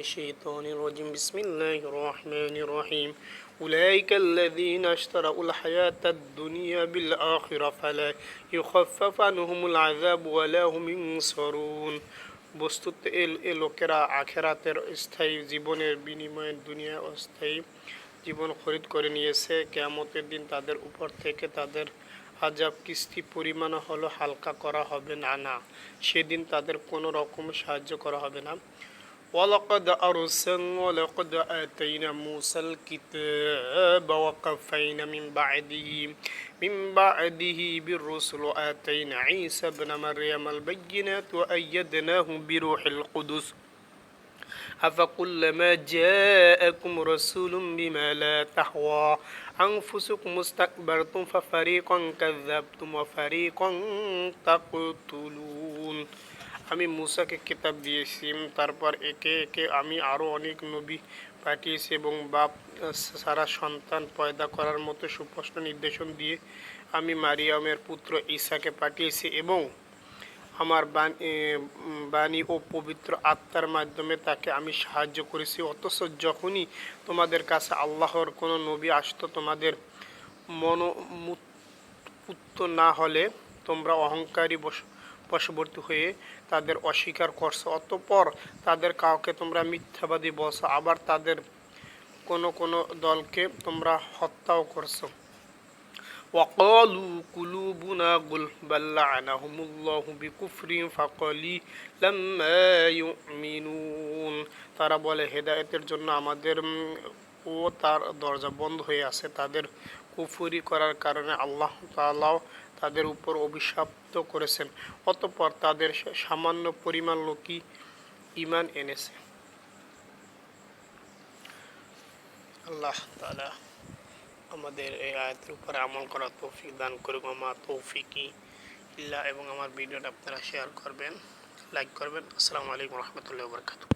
الشيطان الرجيم بسم الله الرحمن الرحيم أولئك الذين اشتروا الحياة الدنيا بالآخرة فلا يخفف عنهم العذاب ولا هم ينصرون বস্তুত এ লোকেরা আখেরাতের স্থায়ী জীবনের বিনিময়ে দুনিয়া অস্থায়ী জীবন খরিদ করে নিয়েছে। কিয়ামতের দিন তাদের উপর থেকে তাদের আযাব কিস্তি পরিমাণ হলো হালকা করা হবে না। সেদিন তাদের কোনো রকম সাহায্য করা হবে না। ولقد آتينا موسى الكتاب وقفينا من بعده بالرسل آتينا عيسى ابن مريم البينات وأيدناه بروح القدس أفكلما جاءكم رسول بما لا تهوى أنفسكم استكبرتم ففريقا كذبتم وفريقا تقتلون। আমি মুসাকে কিতাব দিয়েছি, তারপর একে একে আমি আরও অনেক নবী পাঠিয়েছি এবং বাপ সারা সন্তান পয়দা করার মতো সুস্পষ্ট নির্দেশন দিয়ে আমি মারিয়ামের পুত্র ঈসাকে পাঠিয়েছি এবং আমার বাণী ও পবিত্র আত্মার মাধ্যমে তাকে আমি সাহায্য করেছি। অথচ যখনই তোমাদের কাছে আল্লাহর কোনো নবী আসতো, তোমাদের মনোমুক্ত না হলে তোমরা অহংকারী বশবর্তী হয়ে তাদের অস্বীকার করছো। অতঃপর তাদের কাউকে তোমরা মিথ্যাবাদী বলছো, আবার তাদের কোনো দলকে তোমরা হত্যাও করছো। وقالوا قلوبنا غلف بل لعنهم الله بكفرهم فقليلا ما يؤمنون। তারা বলে হেদায়েতের জন্য আমাদের ও তার দরজা বন্ধ হয়ে আছে। তাদের কুফরি করার কারণে আল্লাহ তাআলাও তাদের উপর অভিশপ্ত করেছেন। অতঃপর তাদের সামান্য পরিমাণ লোকই ঈমান এনেছে। আল্লাহ তাআলা আমাদের এই আয়াতের উপরে আমল করার তৌফিক দান করুক। আমার তৌফিকি ইল্লা। এবং আমার ভিডিওটা আপনারা শেয়ার করবেন, লাইক করবেন। আসসালামু আলাইকুম ওয়া রাহমাতুল্লাহি ওয়া বারাকাতুহু।